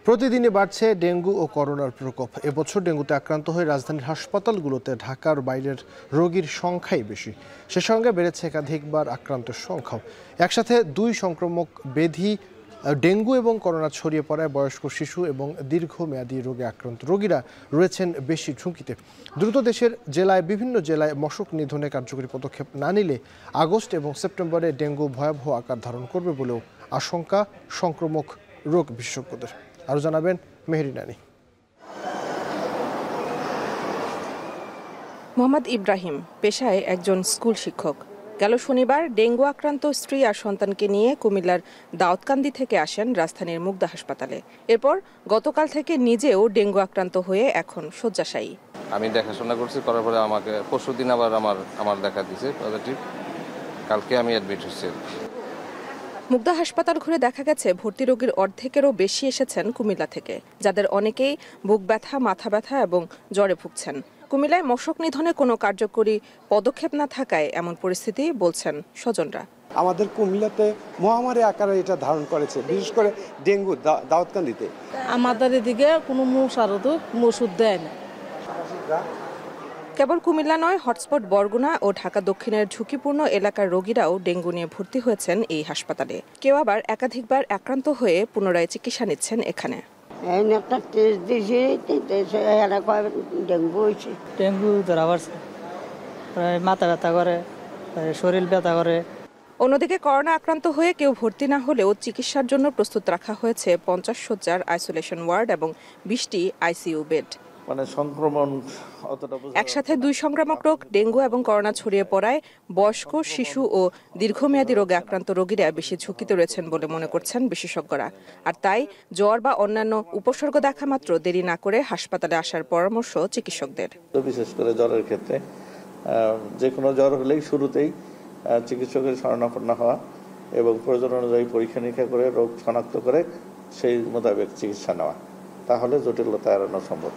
প্রতিদিনই বাড়ছে ডেঙ্গু ও করোনার প্রকোপ। এবছর ডেঙ্গুতে আক্রান্ত হয়ে রাজধানীর হাসপাতালগুলোতে ঢাকার বাইরের রোগীর সংখ্যাই বেশি। সে সঙ্গে বেড়েছে একাধিকবার আক্রান্তের সংখ্যাও। একসাথে দুই সংক্রামক ব্যাধি ডেঙ্গু এবং করোনা ছড়িয়ে পড়ায় বয়স্ক শিশু এবং দীর্ঘমেয়াদী রোগে আক্রান্ত রোগীরা রয়েছেন বেশি ঝুঁকিতে। দ্রুত দেশের বিভিন্ন জেলায় মশক নিধনে কার্যকরী পদক্ষেপ না নিলে আগস্ট এবং সেপ্টেম্বরে ডেঙ্গু ভয়াবহ আকার ধারণ করবে বলেও আশঙ্কা সংক্রামক রোগ বিশেষজ্ঞদের। আরও জানাবেন মেহেরি নানি। মোহাম্মদ ইব্রাহিম পেশায় একজন স্কুল শিক্ষক। গেল শনিবার ডেঙ্গু আক্রান্ত স্ত্রী আর সন্তানকে নিয়ে কুমিল্লার দাউদকান্দি থেকে আসেন রাজধানীর মুগদা হাসপাতালে। এরপর গতকাল থেকে নিজেও ডেঙ্গু আক্রান্ত হয়ে এখন শয্যাশায়ী। আমি দেখাশোনা করছি, করার পরে আমাকে পরশুদিন আবার আমার দেখা দিয়েছে পজিটিভ। কালকে আমি অ্যাডমিট হচ্ছি। মুগদা হাসপাতাল ঘুরে দেখা গেছে ভর্তি রোগীর অর্ধেকেরও বেশি এসেছেন কুমিল্লা থেকে, যাদের অনেকেই বুক ব্যথা, মাথা ব্যথা এবং জ্বরে ভুগছেন। কুমিল্লায় মশক নিধনে কোনো কার্যকরী পদক্ষেপ না থাকায় এমন পরিস্থিতি বলছেন স্বজনরা। আমাদের কুমিল্লাতে মহামারী আকারে এটা ধারণ করেছে, বিশেষ করে ডেঙ্গু দাউদকান্দিতে। আমাদের এদিকে কোনো ওষুধ দেয় না। কেবল কুমিল্লা নয়, হটস্পট বরগুনা ও ঢাকা দক্ষিণের ঝুঁকিপূর্ণ এলাকার রোগীরাও ডেঙ্গু নিয়ে ভর্তি হয়েছেন এই হাসপাতালে। কেউ আবার একাধিকবার আক্রান্ত হয়ে পুনরায় চিকিৎসা নিচ্ছেন এখানে। ডেঙ্গু ধরা পড়ছে, মাথা ব্যথা করে, শরীর ব্যথা করে। অন্যদিকে করোনা আক্রান্ত হয়ে কেউ ভর্তি না হলেও চিকিৎসার জন্য প্রস্তুত রাখা হয়েছে 50 শয্যার আইসোলেশন ওয়ার্ড এবং 20টি আইসিইউ বেড। সংক্রমণ একসাথে দুই সংক্রামক রোগ ডেঙ্গু এবং করোনা ছড়িয়ে পড়ায় বয়স্ক, শিশু ও দীর্ঘমেয়াদী রোগে আক্রান্ত রোগীরা বেশি ঝুঁকিতে রয়েছেন বলে মনে করছেন বিশেষজ্ঞরা। আর তাই জ্বর বা অন্যান্য উপসর্গ দেখা মাত্র দেরি না করে হাসপাতালে আসার পরামর্শ চিকিৎসকদের। বিশেষ করে জ্বরের ক্ষেত্রে যে কোনো জ্বর হলেই শুরুতেই চিকিৎসকের শরণাপন্ন হওয়া এবং প্রয়োজন অনুযায়ী পরীক্ষা নিরীক্ষা করে রোগ শনাক্ত করে সেই মোতাবেক চিকিৎসা নেওয়া, তাহলে জটিলতা এড়ানো সম্ভব।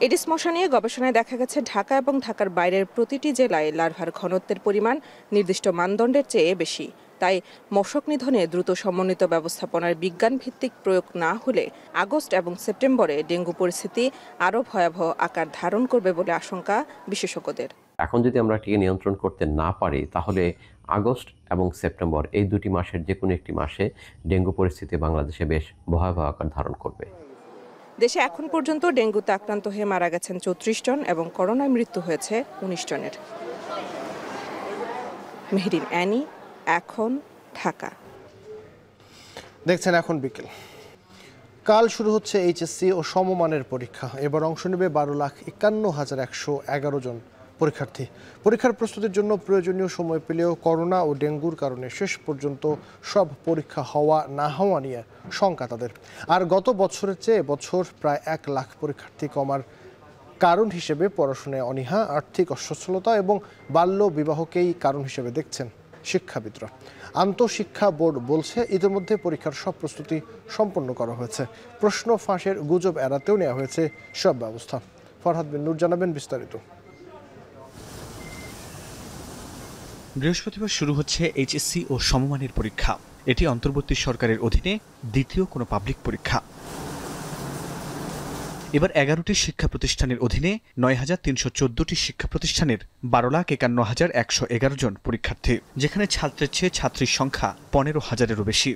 এডিস মশা নিয়ে গবেষণায় দেখা গেছে ঢাকা এবং ঢাকার বাইরের প্রতিটি জেলায় লার্ভার ঘনত্বের পরিমাণ নির্দিষ্ট মানদণ্ডের চেয়ে বেশি। তাই মশক নিধনে দ্রুত সমন্বিত ব্যবস্থাপনার বিজ্ঞান ভিত্তিক প্রয়োগ না হলে আগস্ট এবং সেপ্টেম্বরে ডেঙ্গু পরিস্থিতি আরও ভয়াবহ আকার ধারণ করবে বলে আশঙ্কা বিশেষজ্ঞদের। এখন যদি আমরা এটিকে নিয়ন্ত্রণ করতে না পারি, তাহলে আগস্ট এবং সেপ্টেম্বর এই দুটি মাসের যে কোনো একটি মাসে ডেঙ্গু পরিস্থিতি বাংলাদেশে বেশ ভয়াবহ আকার ধারণ করবে। দেশে এখন পর্যন্ত ডেঙ্গুতে আক্রান্ত হয়ে মারা গেছেন 34 জন এবং করোনায় মৃত্যু হয়েছে 19 জনের। মেহেরিন অ্যানি, এখন, ঢাকা। দেখছেন এখন বিকেল। কাল শুরু হচ্ছে এইচএসসি ও সমমানের পরীক্ষা। এবার অংশ নেবে 12,51,111 জন পরীক্ষার্থী। পরীক্ষার প্রস্তুতির জন্য প্রয়োজনীয় সময় পেলেও করোনা ও ডেঙ্গুর কারণে শেষ পর্যন্ত সব পরীক্ষা হওয়া না হওয়া নিয়ে শঙ্কা তাদের। আর গত বছরের চেয়ে এবছর প্রায় 1 লাখ পরীক্ষার্থী কমার কারণ হিসেবে পড়াশোনায় অনীহা, আর্থিক অসচ্ছলতা এবং বাল্য বিবাহকেই কারণ হিসেবে দেখছেন শিক্ষাবিদরা। আন্তঃশিক্ষা বোর্ড বলছে ইতিমধ্যে পরীক্ষার সব প্রস্তুতি সম্পন্ন করা হয়েছে। প্রশ্ন ফাঁসের গুজব এড়াতেও নেওয়া হয়েছে সব ব্যবস্থা। ফরহাদ বিন নূর জানাবেন বিস্তারিত। বৃহস্পতিবার শুরু হচ্ছে এইচএসসি ও সমমানের পরীক্ষা। এটি অন্তর্বর্তী সরকারের অধীনে দ্বিতীয় কোনো পাবলিক পরীক্ষা। এবার 11টি শিক্ষা প্রতিষ্ঠানের অধীনে 9,314টি শিক্ষা প্রতিষ্ঠানের 12,51,111 জন পরীক্ষার্থী, যেখানে ছাত্রের চেয়ে ছাত্রীর সংখ্যা 15,000-এরও বেশি।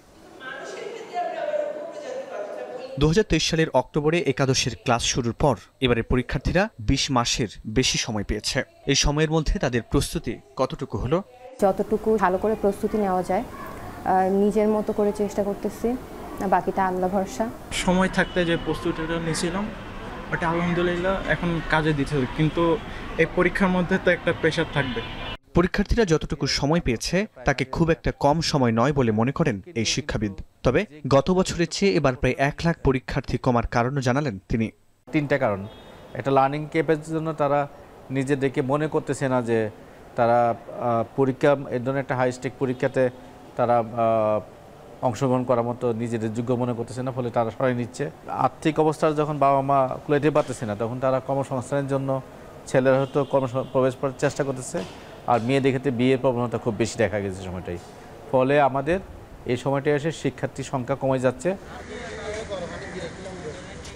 2023 সালের অক্টোবরে একাদশের ক্লাস শুরুর পর এবারে পরীক্ষার্থীরা 20 মাসের বেশি সময় পেয়েছে। এই সময়ের মধ্যে তাদের প্রস্তুতি কতটুকু হলো? যতটুকু ভালো করে প্রস্তুতি নেওয়া যায় নিজের মতো করে চেষ্টা করতেছি, বাকিটা আল্লাহ ভরসা। সময় থাকতে যে প্রস্তুতিটা নিয়েছিলাম ওটা আলহামদুলিল্লাহ এখন কাজে দিতে হবে, কিন্তু এই পরীক্ষার মধ্যে তো একটা প্রেশার থাকবে। পরীক্ষার্থীরা যতটুকু সময় পেয়েছে তাকে খুব একটা কম সময় নয় বলে মনে করেন এই শিক্ষাবিদ। তবে গত বছরের চেয়ে এবার প্রায় 1 লাখ পরীক্ষার্থী কমার কারণও জানালেন তিনি। 3টা কারণ। একটা লার্নিং ক্যাপাসিটির জন্য তারা নিজেদেরকে মনে করতেছে না যে তারা পরীক্ষা এই ধরনের একটা হাই স্টেক পরীক্ষাতে তারা অংশগ্রহণ করার মতো নিজেদের যোগ্য মনে করতেছে না, ফলে তারা সরাই নিচ্ছে। আর্থিক অবস্থার যখন বাবা মা কুলাইতে পারতেছে না, তখন তারা কর্মসংস্থানের জন্য ছেলেরা হয়তো প্রবেশ করার চেষ্টা করতেছে, আর মেয়েদের ক্ষেত্রে বিয়ের প্রবণতা খুব বেশি দেখা গেছে সময়টাই। ফলে আমাদের এই সময়টায় এসে শিক্ষার্থীর সংখ্যা কমে যাচ্ছে।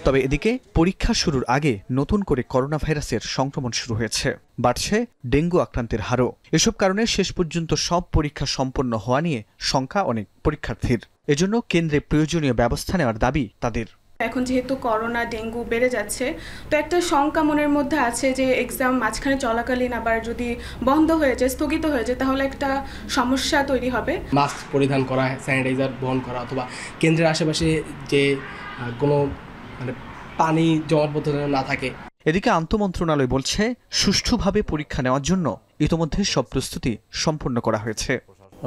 তবে এদিকে পরীক্ষা শুরুর আগে নতুন করে করোনা ভাইরাসের সংক্রমণ শুরু হয়েছে, বাড়ছে ডেঙ্গু আক্রান্তের হারও। এসব কারণে শেষ পর্যন্ত সব পরীক্ষা সম্পন্ন হওয়া নিয়ে শঙ্কা অনেক পরীক্ষার্থীর। এজন্য কেন্দ্রে প্রয়োজনীয় ব্যবস্থা নেওয়ার দাবি তাদের। এখন যেহেতু করোনা ডেঙ্গু বেড়ে যাচ্ছে, তো একটা শঙ্কা মনের মধ্যে আছে যে এক্সাম মাঝখানে চলাকালীন আবার যদি বন্ধ হয়ে যায়, স্থগিত হয়ে যায়, তাহলে একটা সমস্যা তৈরি হবে। মাস্ক পরিধান করা, স্যানিটাইজার বহন করা, অথবা কেন্দ্রের আশেপাশে যে কোনো পানি জমাটবদ্ধ না থাকে। এদিকে আন্তঃমন্ত্রণালয় বলছে সুষ্ঠুভাবে পরীক্ষা নেওয়ার জন্য ইতোমধ্যে সব প্রস্তুতি সম্পন্ন করা হয়েছে।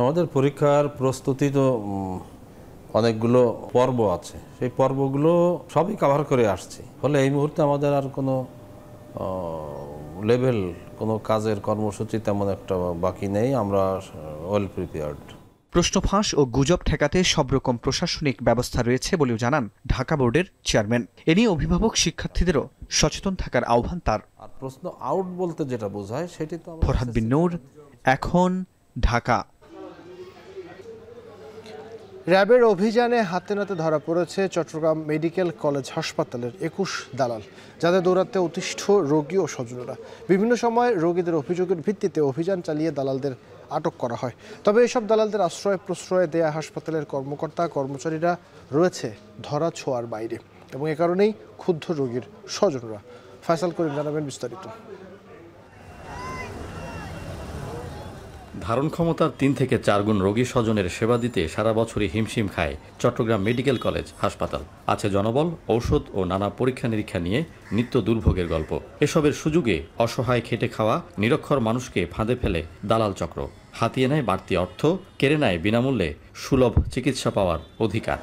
আমাদের পরীক্ষার প্রস্তুতি তো অনেকগুলো পর্ব আছে, সেই পর্বগুলো সবই কভার করে আসছে। ফলে এই মুহূর্তে আমাদের আর কোনো লেভেল কোনো কাজের কর্মসূচি তেমন একটা বাকি নেই, আমরা ওয়েল প্রিপেয়ার্ড। প্রশ্ন ফাঁস ও গুজব ঠেকাতে সব রকম প্রশাসনিক ব্যবস্থা রয়েছে বলেও জানান ঢাকা বোর্ডের চেয়ারম্যান। এ নিয়ে অভিভাবক শিক্ষার্থীদেরও সচেতন থাকার আহ্বান তার। আর প্রশ্ন আউট বলতে যেটা বোঝায় সেটি তো। ফরহাদ বিন নূর, এখন, ঢাকা। র্যাবের অভিযানে হাতে নাতে ধরা পড়েছে চট্টগ্রাম মেডিকেল কলেজ হাসপাতালের 21 দালাল, যাদের দৌরাত্মে অতিষ্ঠ রোগী ও স্বজনেরা। বিভিন্ন সময় রোগীদের অভিযোগের ভিত্তিতে অভিযান চালিয়ে দালালদের আটক করা হয়। তবে এসব দালালদের আশ্রয় প্রশ্রয় দেয়া হাসপাতালের কর্মকর্তা কর্মচারীরা রয়েছে ধরা ছোঁয়ার বাইরে, এবং এ কারণেই ক্ষুব্ধ রোগীর স্বজনরা। ফয়সাল করিম জানাবেন বিস্তারিত। ধারণ ক্ষমতার 3 থেকে 4 গুণ রোগী স্বজনের সেবা দিতে সারা বছরই হিমশিম খায় চট্টগ্রাম মেডিকেল কলেজ হাসপাতাল। আছে জনবল, ঔষধ ও নানা পরীক্ষা নিরীক্ষা নিয়ে নিত্য দুর্ভোগের গল্প। এসবের সুযোগে অসহায় খেটে খাওয়া নিরক্ষর মানুষকে ফাঁদে ফেলে দালাল চক্র। হাতিয়ে নেয় বাড়তি অর্থ, কেড়ে নেয় বিনামূল্যে সুলভ চিকিৎসা পাওয়ার অধিকার।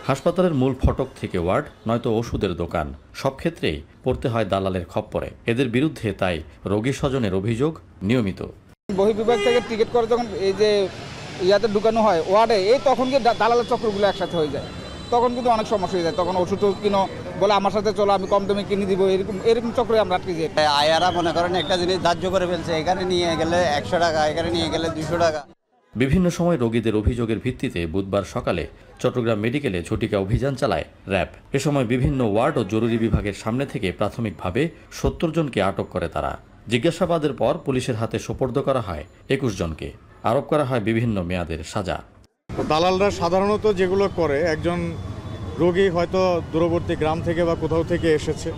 হাসপাতালের মূল ফটক থেকে ওয়ার্ড, নয়তো ওষুধের দোকান, সব ক্ষেত্রেই পড়তে হয় দালালের খপ্পরে। এদের বিরুদ্ধে তাই রোগী স্বজনের অভিযোগ নিয়মিত। বহির্বিভাগ থেকে টিকিট করে যখন এই যে ইয়াতে ঢুকানো হয় ওয়ার্ডে, এই তখন কি দালালের চক্রগুলো একসাথে হয়ে যায়, তখন কিন্তু অনেক সমস্যা হয়ে যায়। তখন ওষুধ কিনো বলে আমার সাথে চলো, আমি কম দামে কিনে দিব, এরকম চক্রে আমরা আটকে যাই। আয়ারা মনে করেন একটা জিনিস ধার্য করে ফেলছে, এখানে নিয়ে গেলে 100 টাকা, এখানে নিয়ে গেলে 200 টাকা। বিভিন্ন সময় রোগীদের অভিযোগের ভিত্তিতে বুধবার সকালে চট্টগ্রাম মেডিকেলে ঝটিকা অভিযান চালায় র্যাব। এ সময় বিভিন্ন ওয়ার্ড ও জরুরি বিভাগের সামনে থেকে প্রাথমিকভাবে 70 জনকে আটক করে তারা। জিজ্ঞাসাবাদের পর পুলিশের হাতে সোপর্দ করা হয় 21 জনকে। আরোপ করা হয় বিভিন্ন মেয়াদের সাজা। দালালরা সাধারণত যেগুলো করে, একজন রোগী হয়তো দূরবর্তী গ্রাম থেকে বা কোথাও থেকে এসেছে,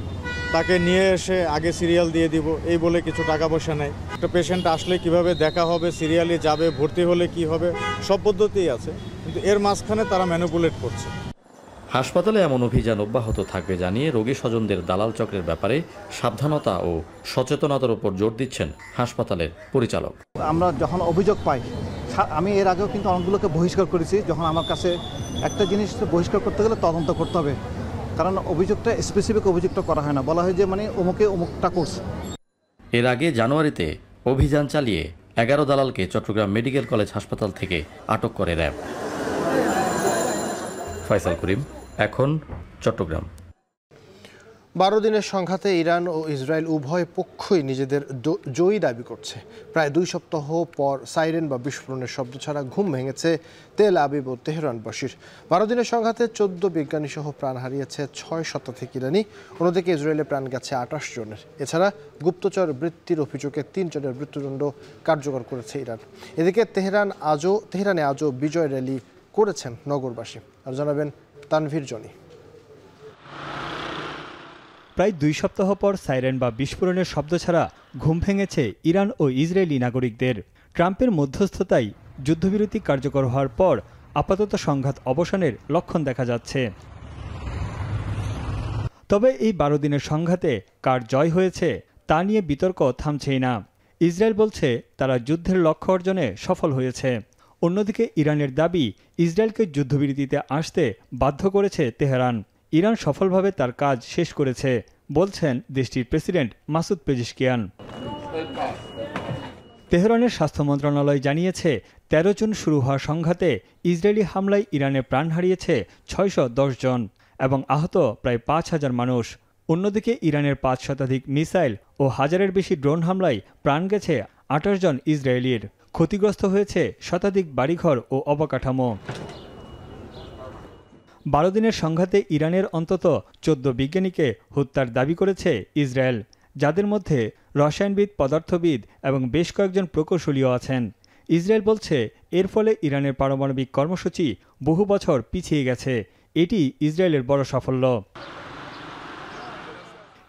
তাকে নিয়ে এসে আগে সিরিয়াল দিয়ে দিব এই বলে কিছু টাকা পয়সা নেয়। একটা পেশেন্ট আসলে কিভাবে দেখা হবে, সিরিয়ালে যাবে, ভর্তি হলে কি হবে, সব পদ্ধতিই আছে, কিন্তু এর মাঝখানে তারা ম্যানিপুলেট করছে। হাসপাতালে এমন অভিযান অব্যাহত থাকবে জানিয়ে রোগী স্বজনদের দালাল চক্রের ব্যাপারে সাবধানতা ও সচেতনতার উপর জোর দিচ্ছেন হাসপাতালের পরিচালক। আমরা যখন অভিযোগ পাই, আমি এর আগেও কিন্তু অনেকগুলোকে বহিষ্কার করেছি। যখন আমার কাছে একটা জিনিস বহিষ্কার করতে গেলে তদন্ত করতে হবে, কারণ অভিযোগটা স্পেসিফিক অভিযোগটা করা হয় না, বলা হয় যে মানে অমুকে অমুকটা করছে। এর আগে জানুয়ারিতে অভিযান চালিয়ে 11 দালালকে চট্টগ্রাম মেডিকেল কলেজ হাসপাতাল থেকে আটক করে র্যাব। ফয়সাল করিম, এখন, চট্টগ্রাম। 12 দিনের সংঘাতে ইরান ও ইসরায়েল উভয় পক্ষই নিজেদের জয়ী দাবি করছে। প্রায় 2 সপ্তাহ পর সাইরেন বা বিস্ফোরণের শব্দ ছাড়া ঘুম ভেঙেছে তেল আবিব ও তেহরানবাসীর। 12 দিনের সংঘাতে 14 বিজ্ঞানী সহ প্রাণ হারিয়েছে 6 শতাধিক ইরানি। অন্যদিকে ইসরায়েলে প্রাণ গেছে 28 জনের। এছাড়া গুপ্তচর বৃত্তির অভিযোগে 3 জনের মৃত্যুদণ্ড কার্যকর করেছে ইরান। এদিকে তেহরানে আজও বিজয় র্যালি করেছেন নগরবাসী। আর জানাবেন তানভীর জনি। প্রায় 2 সপ্তাহ পর সাইরেন বা বিস্ফোরণের শব্দ ছাড়া ঘুম ভেঙেছে ইরান ও ইসরায়েলি নাগরিকদের। ট্রাম্পের মধ্যস্থতায় যুদ্ধবিরতি কার্যকর হওয়ার পর আপাতত সংঘাত অবসানের লক্ষণ দেখা যাচ্ছে। তবে এই 12 দিনের সংঘাতে কার জয় হয়েছে তা নিয়ে বিতর্ক থামছেই না। ইসরায়েল বলছে তারা যুদ্ধের লক্ষ্য অর্জনে সফল হয়েছে। অন্যদিকে ইরানের দাবি ইসরায়েলকে যুদ্ধবিরতিতে আসতে বাধ্য করেছে তেহরান। ইরান সফলভাবে তার কাজ শেষ করেছে বলছেন দেশটির প্রেসিডেন্ট মাসুদ পেজিশকিয়ান। তেহরানের স্বাস্থ্য মন্ত্রণালয় জানিয়েছে 13 জুন শুরু হওয়া সংঘাতে ইসরায়েলি হামলায় ইরানে প্রাণ হারিয়েছে 610 জন এবং আহত প্রায় 5,000 মানুষ। অন্যদিকে ইরানের 5 শতাধিক মিসাইল ও হাজারের বেশি ড্রোন হামলায় প্রাণ গেছে 28 জন ইসরায়েলির। ক্ষতিগ্রস্ত হয়েছে শতাধিক বাড়িঘর ও অবকাঠামো। 12 দিনের সংঘাতে ইরানের অন্তত 14 বিজ্ঞানীকে হত্যার দাবি করেছে ইসরায়েল, যাদের মধ্যে রসায়নবিদ, পদার্থবিদ এবং বেশ কয়েকজন প্রকৌশলীও আছেন। ইসরায়েল বলছে এর ফলে ইরানের পারমাণবিক কর্মসূচি বহু বছর পিছিয়ে গেছে। এটি ইসরায়েলের বড় সাফল্য।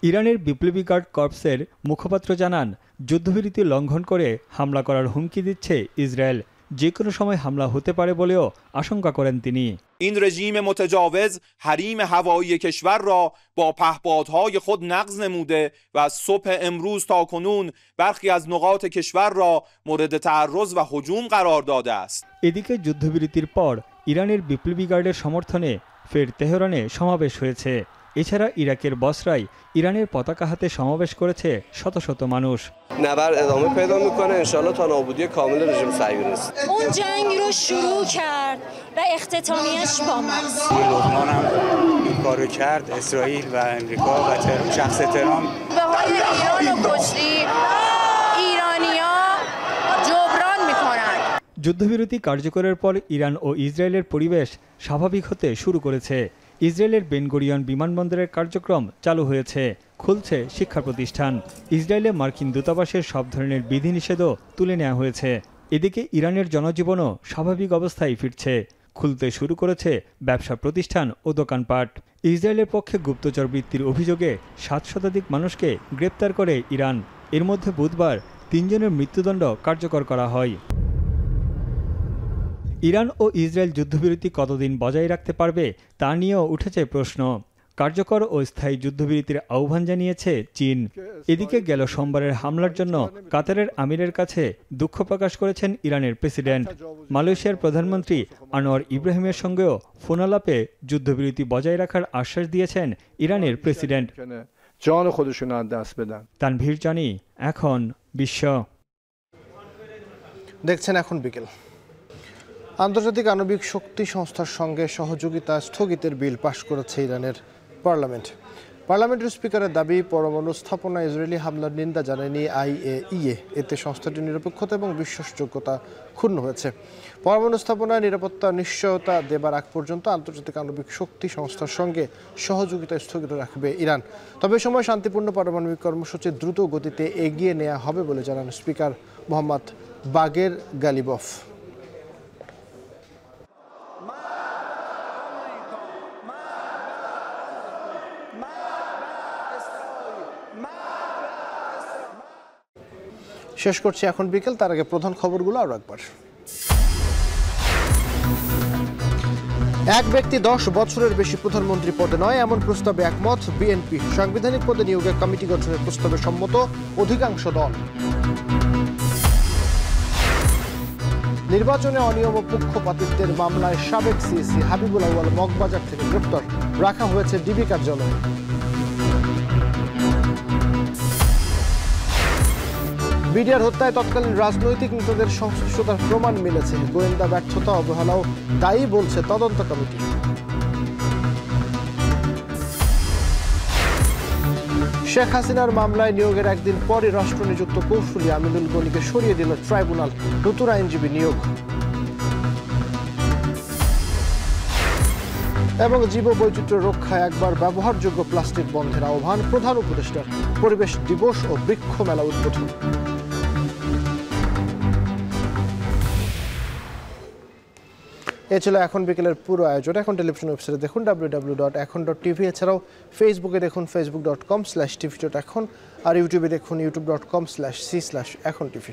ইরানের বিপ্লবী গার্ড কর্পসের মুখপাত্র জানান, যুদ্ধবিরতি লঙ্ঘন করে হামলা করার হুমকি দিচ্ছে ইসরায়েল। যে কোনো সময় হামলা হতে পারে বলেও আশঙ্কা করেন তিনি। این رژیم متجاوز حریم هوایی کشور را با پهپادهای خود نقض نموده و از صبح امروز تا کنون برخی از نقاط کشور را مورد تعرض و هجوم قرار داده است. এদিকে যুদ্ধবিরতির পর ইরানের বিপ্লবী গার্ডের সমর্থনে ফের তেহরানে সমাবেশ হয়েছে। এছাড়া ইরাকের বসরায় ইরানের পতাকা হাতে সমাবেশ করেছে শত শত মানুষ। نبرد ادامه پیدا میکنه ان شاء الله تا نابودی کامل رژیم صهیونیست. اون جنگ رو شروع کرد و اختتامیه‌اش با ماست. لبنان هم این کارو کرد، اسرائیل و امریکا و شخص ترامپ به های ایران و کشتی ایرانی‌ها جبران میکنن। যুদ্ধবিরতি কার্যকরের পর ইরান ও ইসরায়েলের পরিবেশ স্বাভাবিক হতে শুরু করেছে। ইসরায়েলের বেনগুরিয়ন বিমানবন্দরের কার্যক্রম চালু হয়েছে, খুলছে শিক্ষা প্রতিষ্ঠান। ইসরায়েলে মার্কিন দূতাবাসের সব ধরনের বিধিনিষেধও তুলে নেওয়া হয়েছে। এদিকে ইরানের জনজীবনও স্বাভাবিক অবস্থায় ফিরছে, খুলতে শুরু করেছে ব্যবসা প্রতিষ্ঠান ও দোকানপাট। ইসরায়েলের পক্ষে গুপ্তচর বৃত্তির অভিযোগে 7 শতাধিক মানুষকে গ্রেপ্তার করে ইরান। এর মধ্যে বুধবার 3 জনের মৃত্যুদণ্ড কার্যকর করা হয়। ইরান ও ইসরায়েল যুদ্ধবিরতি কতদিন বজায় রাখতে পারবে তা নিয়েও উঠেছে প্রশ্ন। কার্যকর ও স্থায়ী যুদ্ধবিরতির আহ্বান জানিয়েছে চীন। এদিকে গেল সোমবারের হামলার জন্য কাতারের আমিরের কাছে দুঃখ প্রকাশ করেছেন ইরানের প্রেসিডেন্ট। মালয়েশিয়ার প্রধানমন্ত্রী আনোয়ার ইব্রাহিমের সঙ্গেও ফোনালাপে যুদ্ধবিরতি বজায় রাখার আশ্বাস দিয়েছেন ইরানের প্রেসিডেন্ট। তানভীর জানি, এখন বিশ্ব। দেখছেন এখন বিকেল। আন্তর্জাতিক আণবিক শক্তি সংস্থার সঙ্গে সহযোগিতা স্থগিতের বিল পাশ করেছে ইরানের পার্লামেন্ট। পার্লামেন্টের স্পিকারের দাবি, পরমাণু স্থাপনা ইসরায়েলি হামলার নিন্দা জানায়নি IAEA। এতে সংস্থাটির নিরপেক্ষতা এবং বিশ্বাসযোগ্যতা ক্ষুণ্ণ হয়েছে। পরমাণু স্থাপনায় নিরাপত্তা নিশ্চয়তা দেবার আগ পর্যন্ত আন্তর্জাতিক আণবিক শক্তি সংস্থার সঙ্গে সহযোগিতা স্থগিত রাখবে ইরান। তবে সময় শান্তিপূর্ণ পারমাণবিক কর্মসূচি দ্রুত গতিতে এগিয়ে নেওয়া হবে বলে জানান স্পিকার মোহাম্মদ বাগের গালিবফ। শেষ করছি এখন বিকেল। তার আগে প্রধান খবরগুলো আরো একবার। এক ব্যক্তি 10 বছরের বেশি প্রধানমন্ত্রী পদে নয়, এমন প্রস্তাবে একমত বিএনপি। সাংবিধানিক পদে নিয়োগের কমিটি গঠনের প্রস্তাবে সম্মত অধিকাংশ দল। নির্বাচনে অনিয়ম ও পক্ষপাতিত্বের মামলায় সাবেক সিএসি হাবিবুল আউয়াল মগবাজার থেকে গ্রেপ্তার, রাখা হয়েছে ডিবি কার্যালয়ে। বিডিআর হত্যায় তৎকালীন রাজনৈতিক নেতাদের সংশ্লিষ্টতার প্রমাণ মিলেছে। গোয়েন্দা ব্যর্থতা, অবহেলাও দায়ী বলছে তদন্ত কমিটি। শেখ হাসিনার মামলায় নিয়োগের একদিন পরই রাষ্ট্রনিযুক্ত কৌশলী আমিনুল গনিকে সরিয়ে দিল ট্রাইব্যুনাল, নতুন আইনজীবী নিয়োগ। এবং জীববৈচিত্র্য রক্ষায় একবার ব্যবহারযোগ্য প্লাস্টিক বন্ধের আহ্বান প্রধান উপদেষ্টার। পরিবেশ দিবস ও বৃক্ষ মেলা উদ্বোধন। এ ছিল এখন বিকেলের পুরো আয়োজন। এখন টেলিভিশন ওয়েবসাইটে দেখুন www.এখন.tv। এছাড়াও ফেসবুকে দেখুন facebook.com/tv.এখন, আর ইউটিউবে দেখুন youtube.com/c/এখন tv।